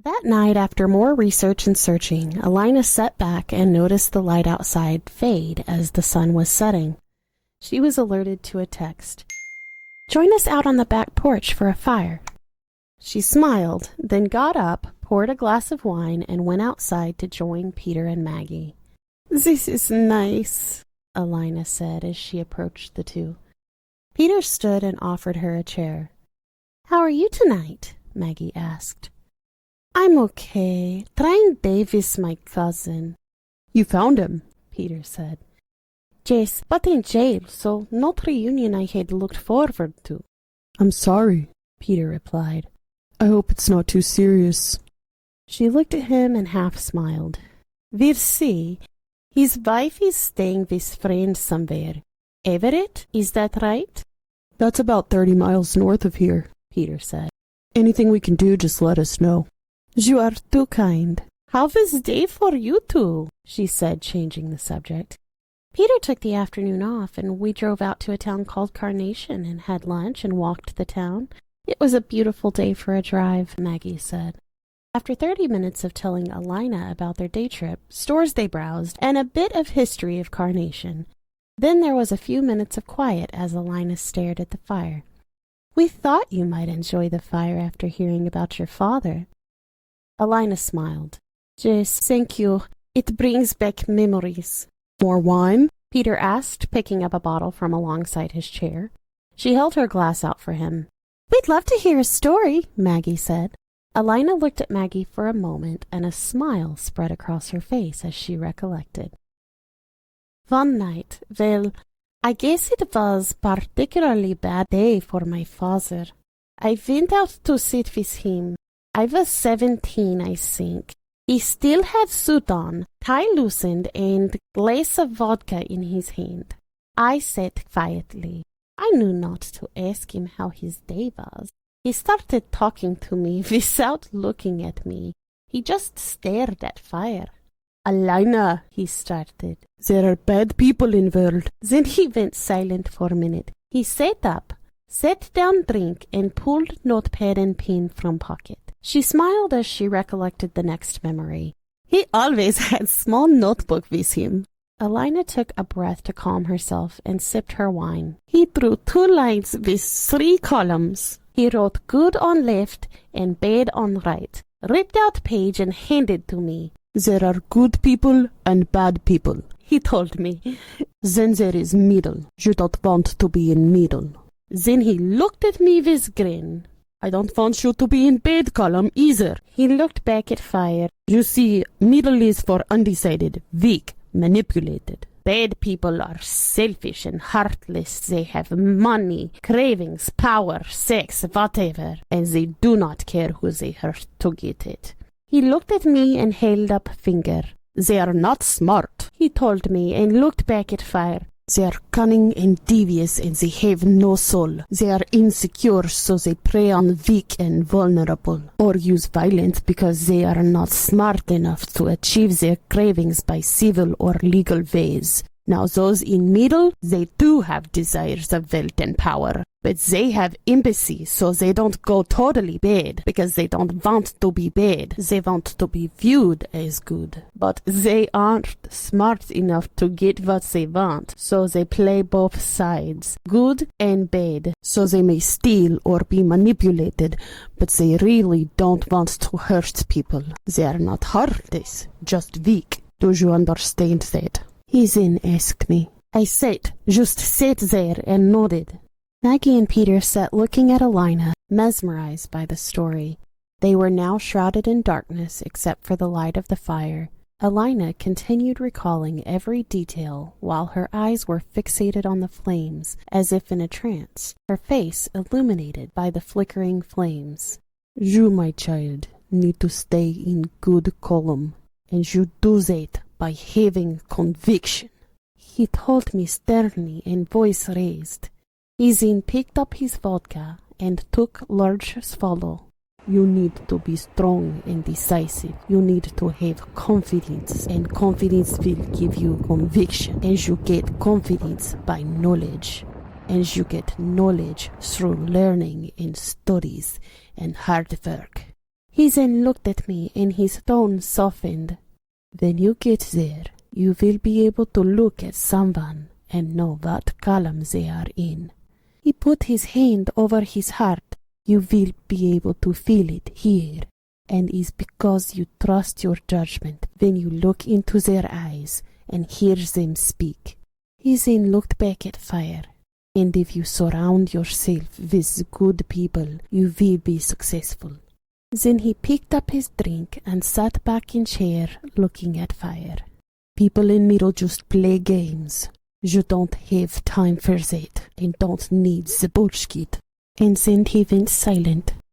That night, after more research and searching, Alina sat back and noticed the light outside fade as the sun was setting. She was alerted to a text. "Join us out on the back porch for a fire." She smiled, then got up, poured a glass of wine, and went outside to join Peter and Maggie. "This is nice," Alina said as she approached the two. Peter stood and offered her a chair. "How are you tonight?" Maggie asked. "I'm okay. Trying Davis, my cousin." "You found him," Peter said. "Yes, but in jail, so not reunion I had looked forward to." "I'm sorry," Peter replied. "I hope it's not too serious." She looked at him and half smiled. "We'll see. His wife is staying with friends somewhere. Everett, is that right?" "That's about 30 miles north of here," Peter said. "Anything we can do, just let us know." "You are too kind. How was the day for you two?" she said, changing the subject. Peter took the afternoon off, and we drove out to a town called Carnation and had lunch and walked the town. "It was a beautiful day for a drive," Maggie said. After 30 minutes of telling Alina about their day trip, stores they browsed, and a bit of history of Carnation, then there was a few minutes of quiet as Alina stared at the fire. "We thought you might enjoy the fire after hearing about your father." Alina smiled. "Yes, thank you. It brings back memories." "More wine?" Peter asked, picking up a bottle from alongside his chair. She held her glass out for him. "We'd love to hear a story," Maggie said. Alina looked at Maggie for a moment, and a smile spread across her face as she recollected. "One night, well, I guess it was particularly bad day for my father. I went out to sit with him. I was 17, I think. He still had suit on, tie loosened, and glass of vodka in his hand. I sat quietly. I knew not to ask him how his day was. He started talking to me without looking at me. He just stared at fire. 'Alina,' he started. 'There are bad people in the world.' Then he went silent for a minute. He sat up, sat down drink, and pulled notepad and pen from pocket." She smiled as she recollected the next memory. "He always had small notebook with him." Alina took a breath to calm herself and sipped her wine. "He drew 2 lines with 3 columns. He wrote good on left and bad on right, ripped out page and handed to me. 'There are good people and bad people,' he told me. 'Then there is middle. You don't want to be in middle.' Then he looked at me with grin. 'I don't want you to be in bad column either.' He looked back at fire. 'You see, middle is for undecided, weak, manipulated. Bad people are selfish and heartless. They have money, cravings, power, sex, whatever, and they do not care who they hurt to get it.' He looked at me and held up a finger. 'They are not smart,' he told me, and looked back at fire. 'They are cunning and devious, and they have no soul. They are insecure, so they prey on weak and vulnerable, or use violence because they are not smart enough to achieve their cravings by civil or legal ways. Now those in middle, they do have desires of wealth and power, but they have empathy, so they don't go totally bad, because they don't want to be bad. They want to be viewed as good. But they aren't smart enough to get what they want, so they play both sides, good and bad, so they may steal or be manipulated, but they really don't want to hurt people. They are not heartless, just weak. Do you understand that?' He then asked me. I just sat there and nodded." Maggie and Peter sat looking at Alina, mesmerized by the story. They were now shrouded in darkness except for the light of the fire. Alina continued recalling every detail while her eyes were fixated on the flames, as if in a trance, her face illuminated by the flickering flames. "You, my child, need to stay in good column, and you do that by having conviction," he told me sternly and voice raised. He then picked up his vodka and took large swallow. "You need to be strong and decisive. You need to have confidence, and confidence will give you conviction, and you get confidence by knowledge, and you get knowledge through learning and studies and hard work. He then looked at me and his tone softened. When you get there, you will be able to look at someone and know what column they are in. He put his hand over his heart. You will be able to feel it here, and it's because you trust your judgment when you look into their eyes and hear them speak. He then looked back at Fire. And if you surround yourself with good people, you will be successful. Then he picked up his drink and sat back in chair looking at Fire. People in middle just play games. You don't have time for that and don't need the bullshit. And then he went silent.